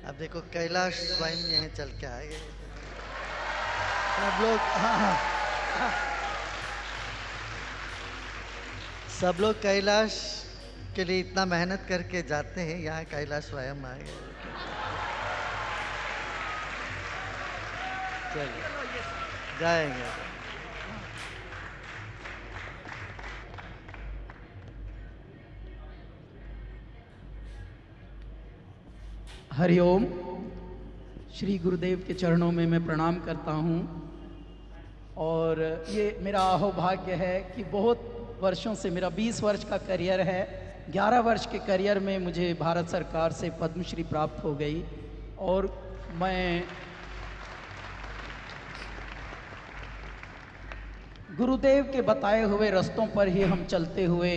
अब देखो कैलाश स्वयं यहाँ चल के आए। सब लोग कैलाश के लिए इतना मेहनत करके जाते हैं, यहाँ कैलाश स्वयं आए। चलिए जाएंगे। हरिओम। श्री गुरुदेव के चरणों में मैं प्रणाम करता हूँ। और ये मेरा अहोभाग्य है कि बहुत वर्षों से, मेरा 20 वर्ष का करियर है, 11 वर्ष के करियर में मुझे भारत सरकार से पद्मश्री प्राप्त हो गई। और मैं गुरुदेव के बताए हुए रास्तों पर ही हम चलते हुए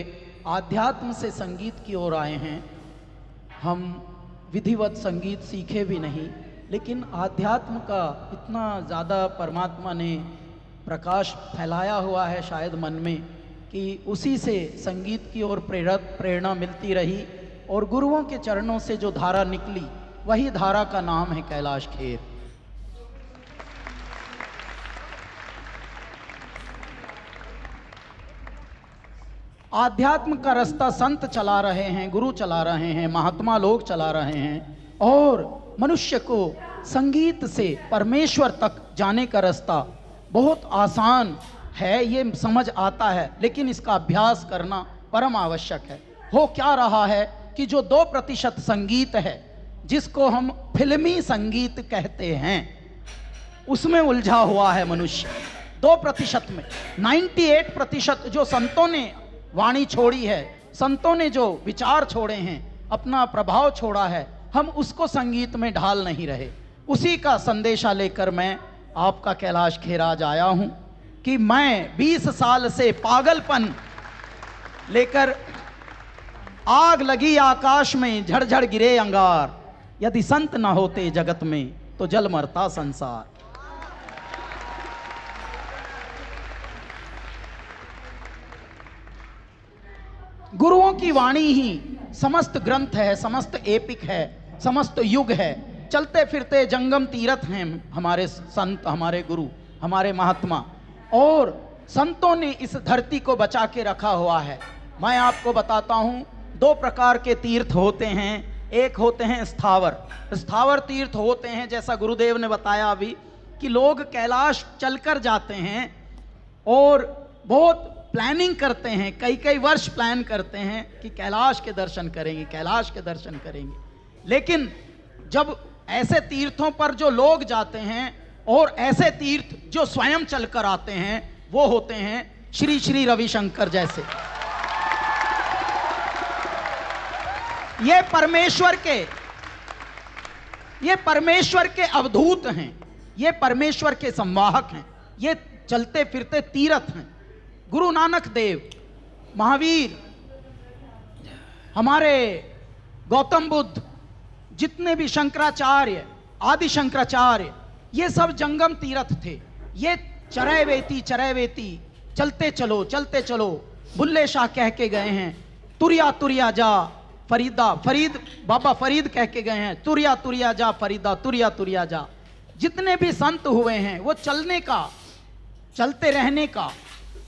आध्यात्म से संगीत की ओर आए हैं। हम विधिवत संगीत सीखे भी नहीं, लेकिन आध्यात्म का इतना ज़्यादा परमात्मा ने प्रकाश फैलाया हुआ है शायद मन में कि उसी से संगीत की ओर प्रेरणा मिलती रही। और गुरुओं के चरणों से जो धारा निकली, वही धारा का नाम है कैलाश खेर। आध्यात्म का रास्ता संत चला रहे हैं, गुरु चला रहे हैं, महात्मा लोग चला रहे हैं। और मनुष्य को संगीत से परमेश्वर तक जाने का रास्ता बहुत आसान है, ये समझ आता है, लेकिन इसका अभ्यास करना परम आवश्यक है। हो क्या रहा है कि जो 2% संगीत है, जिसको हम फिल्मी संगीत कहते हैं, उसमें उलझा हुआ है मनुष्य। 2% में 98% जो संतों ने वाणी छोड़ी है, संतों ने जो विचार छोड़े हैं, अपना प्रभाव छोड़ा है, हम उसको संगीत में ढाल नहीं रहे। उसी का संदेशा लेकर मैं आपका कैलाश खेर आज आया हूं कि मैं 20 साल से पागलपन लेकर, आग लगी आकाश में झड़झड़ गिरे अंगार, यदि संत न होते जगत में तो जल मरता संसार। गुरुओं की वाणी ही समस्त ग्रंथ है, समस्त एपिक है, समस्त युग है। चलते फिरते जंगम तीर्थ हैं हमारे संत, हमारे गुरु, हमारे महात्मा। और संतों ने इस धरती को बचा के रखा हुआ है। मैं आपको बताता हूं, 2 प्रकार के तीर्थ होते हैं। एक होते हैं स्थावर तीर्थ होते हैं, जैसा गुरुदेव ने बताया अभी कि लोग कैलाश चलकर जाते हैं और बहुत प्लानिंग करते हैं, कई वर्ष प्लान करते हैं कि कैलाश के दर्शन करेंगे, कैलाश के दर्शन करेंगे। लेकिन जब ऐसे तीर्थों पर जो लोग जाते हैं और ऐसे तीर्थ जो स्वयं चलकर आते हैं, वो होते हैं श्री श्री रविशंकर जैसे। ये परमेश्वर के अवधूत हैं, ये परमेश्वर के संवाहक हैं, ये चलते फिरते तीर्थ हैं। गुरु नानक देव, महावीर, हमारे गौतम बुद्ध, जितने भी शंकराचार्य, आदि शंकराचार्य, ये सब जंगम तीर्थ थे। ये चरैवेती चलते चलो बुल्ले शाह कह के गए हैं, तुरिया जा फरीद बाबा फरीद कह के गए हैं, तुरिया जा फरीदा, तुरिया जा। जितने भी संत हुए हैं वो चलते रहने का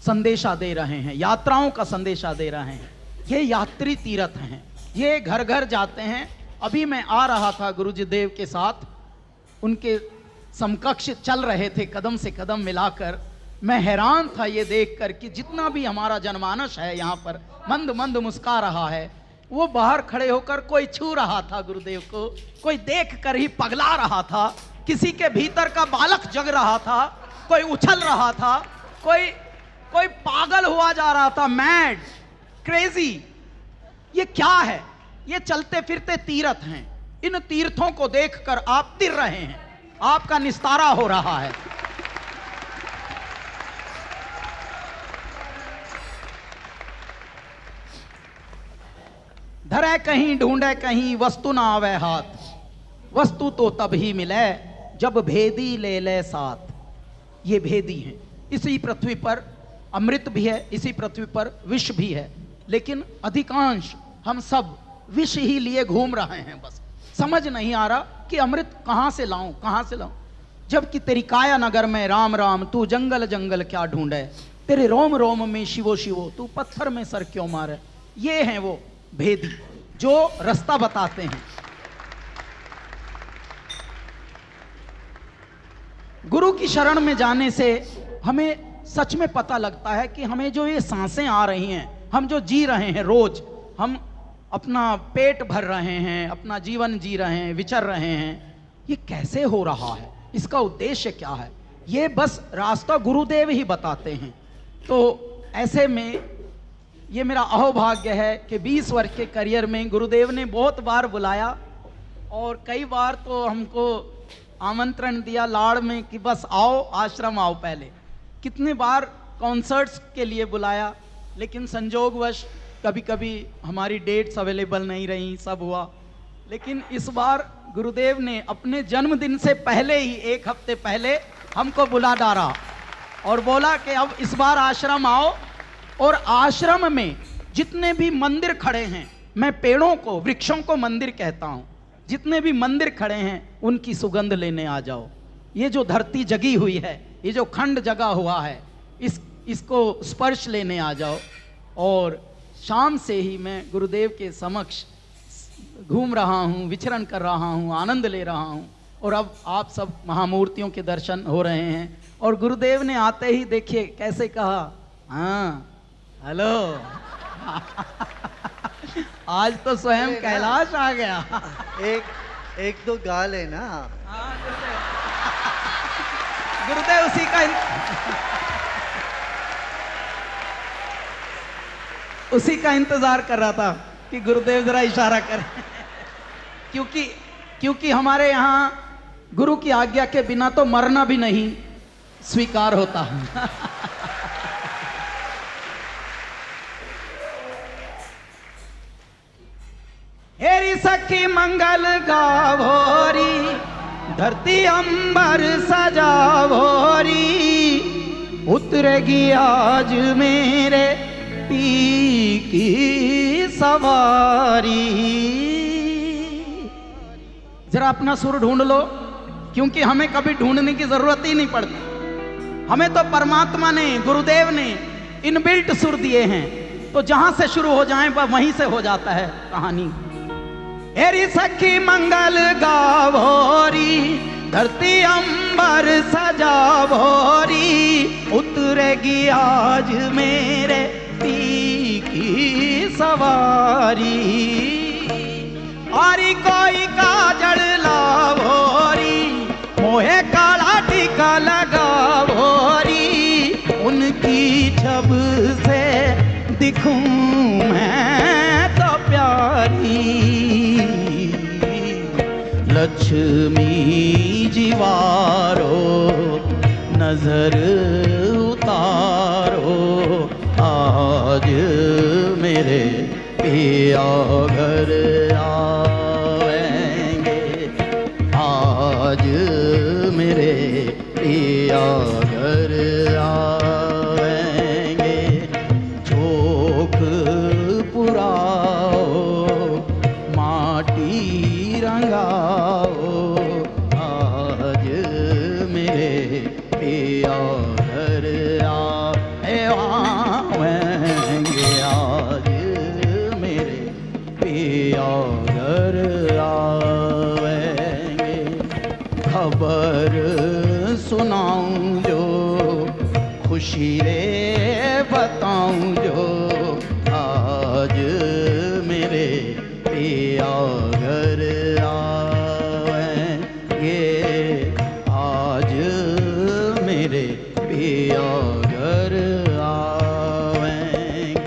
संदेशा दे रहे हैं, यात्राओं का संदेशा दे रहे हैं। ये यात्री तीर्थ हैं, ये घर घर जाते हैं। अभी मैं आ रहा था गुरुजी देव के साथ, उनके समकक्ष चल रहे थे कदम से कदम मिलाकर। मैं हैरान था ये देखकर कि जितना भी हमारा जनमानस है यहाँ पर मंद मंद मुस्का रहा है। वो बाहर खड़े होकर कोई छू रहा था गुरुदेव को, कोई देख कर ही पगला रहा था, किसी के भीतर का बालक जग रहा था, कोई उछल रहा था, कोई पागल हुआ जा रहा था, मैड, क्रेजी। ये क्या है? ये चलते फिरते तीर्थ हैं। इन तीर्थों को देखकर आप तिर रहे हैं, आपका निस्तारा हो रहा है। धरे कहीं ढूंढे कहीं वस्तु ना आवे हाथ, वस्तु तो तभी मिले जब भेदी ले ले साथ। ये भेदी हैं। इसी पृथ्वी पर अमृत भी है, इसी पृथ्वी पर विष भी है, लेकिन अधिकांश हम सब विष ही लिए घूम रहे हैं। बस समझ नहीं आ रहा कि अमृत कहां से लाऊं, कहां से लाऊं। जबकि तेरी काया नगर में राम राम, तू जंगल जंगल क्या ढूंढे, तेरे रोम रोम में शिवो शिवो, तू पत्थर में सर क्यों मारे। ये हैं वो भेदी जो रास्ता बताते हैं। गुरु की शरण में जाने से हमें सच में पता लगता है कि हमें जो ये सांसें आ रही हैं, हम जो जी रहे हैं, रोज हम अपना पेट भर रहे हैं, अपना जीवन जी रहे हैं, विचर रहे हैं, ये कैसे हो रहा है, इसका उद्देश्य क्या है, ये बस रास्ता गुरुदेव ही बताते हैं। तो ऐसे में ये मेरा अहोभाग्य है कि 20 वर्ष के करियर में गुरुदेव ने बहुत बार बुलाया और कई बार तो हमको आमंत्रण दिया लाड़ में कि बस आओ, आश्रम आओ। पहले कितने बार कॉन्सर्ट्स के लिए बुलाया, लेकिन संजोगवश कभी कभी हमारी डेट्स अवेलेबल नहीं रही, सब हुआ। लेकिन इस बार गुरुदेव ने अपने जन्मदिन से पहले ही, 1 हफ्ते पहले हमको बुला डाला और बोला कि अब इस बार आश्रम आओ। और आश्रम में जितने भी मंदिर खड़े हैं, मैं पेड़ों को, वृक्षों को मंदिर कहता हूं, जितने भी मंदिर खड़े हैं उनकी सुगंध लेने आ जाओ। ये जो धरती जगी हुई है, ये जो खंड जगा हुआ है, इसको स्पर्श लेने आ जाओ। और शाम से ही मैं गुरुदेव के समक्ष घूम रहा हूँ, विचरण कर रहा हूँ, आनंद ले रहा हूँ। और अब आप सब महामूर्तियों के दर्शन हो रहे हैं। और गुरुदेव ने आते ही देखिए कैसे कहा, हाँ हेलो आज तो स्वयं कैलाश आ गया। एक दो गाल है ना। हाँ गुरुदेव उसी का इंतजार कर रहा था कि गुरुदेव जरा इशारा करें। क्योंकि हमारे यहाँ गुरु की आज्ञा के बिना तो मरना भी नहीं स्वीकार होता। हेरी सखी मंगल गाभोरी, धरती अंबर सजाभोरी, उतरेगी आज मेरे पी की सवारी। जरा अपना सुर ढूंढ लो, क्योंकि हमें कभी ढूंढने की जरूरत ही नहीं पड़ती। हमें तो परमात्मा ने, गुरुदेव ने इनबिल्ट सुर दिए हैं, तो जहां से शुरू हो जाए वहीं से हो जाता है कहानी। हेरी सखी मंगल गाभोरी, धरती अंबर सजाभोरी, उतरेगी आज मेरे पी की सवारी। आरी कोई काजल लाभोरी, मोहे काला टीका लगा भोरी, उनकी छब से दिखूं मैं तो प्यारी। लक्ष्मी जीवारो नजर उतारो, आज मेरे पिया घर आएंगे, आज मेरे पिया घर आएंगे। चोक पुराओ, माटी रंगाओ, आज मेरे पिया घर आएंगे, आज मेरे पिया घर आएंगे। खबर सुनाऊं जो, खुशी रे बताऊं जो, आज मेरे पिया घर आएंगे, आज मेरे पिया घर आएंगे।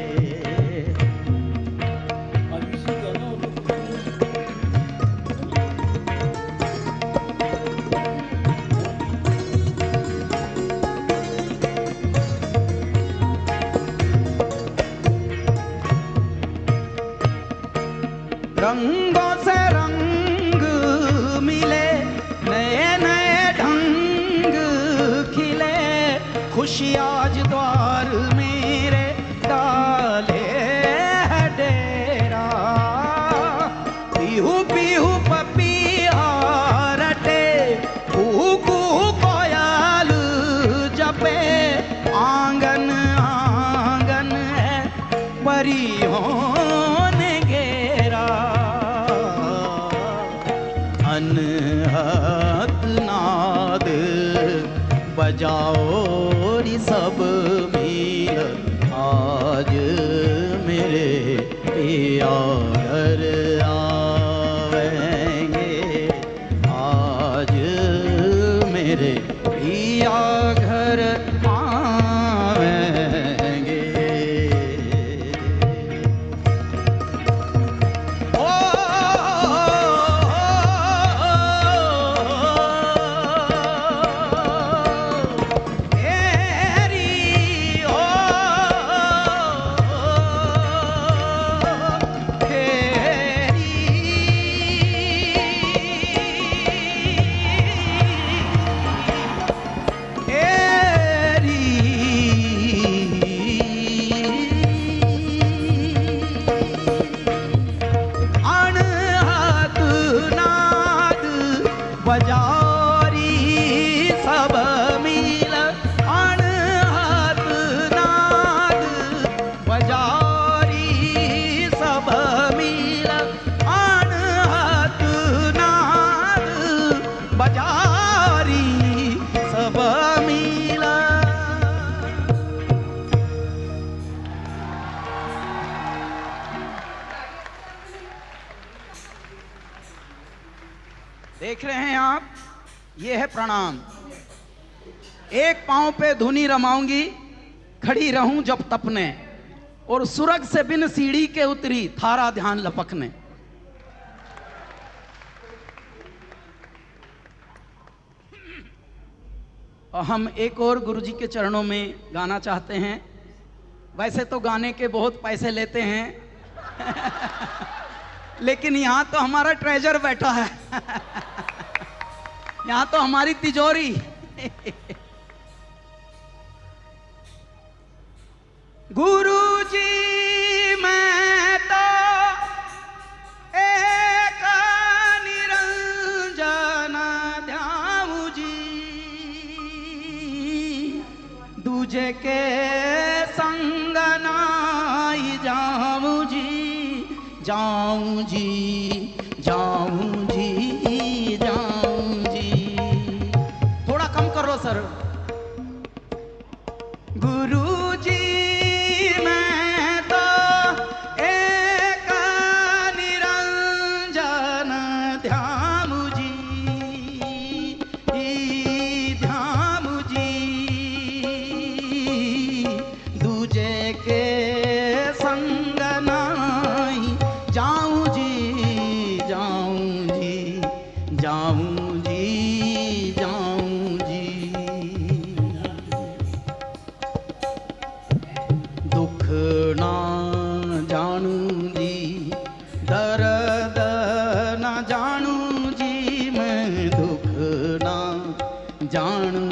अनहद नाद बजाओ री सब मिल, आज मेरे पिया घर आवेंगे, आज मेरे पिया घर आवेंगे। ओ बजारी सब मिल, अनहद नाद बजारी सब मिल, अनहद नाद बजारी सब मिल। देख रहे हैं आप, ये है प्रणाम। एक पांव पे धुनी रमाऊंगी, खड़ी रहूं जब तपने, और सुरग से बिन सीढ़ी के उतरी थारा ध्यान लपकने। और हम एक और गुरुजी के चरणों में गाना चाहते हैं। वैसे तो गाने के बहुत पैसे लेते हैं लेकिन यहाँ तो हमारा ट्रेजर बैठा है यहाँ तो हमारी तिजोरी गुरुजी मैं तो एक निरंजन ध्याऊ जी, दूजे के संग नाई जाऊं जी, जाऊं जी, जाऊं जी, जाऊं जी। थोड़ा कम करो सर। गुरुजी मैं तो एक निरंजन ध्याऊ जी, ध्याऊ जी, दूजे के संग नाई जाऊं जी, जाऊं जी, जाऊं जी, जाऊं जी। दुख ना जानू जी, दर्द ना जानू जी, मैं दुख ना जानू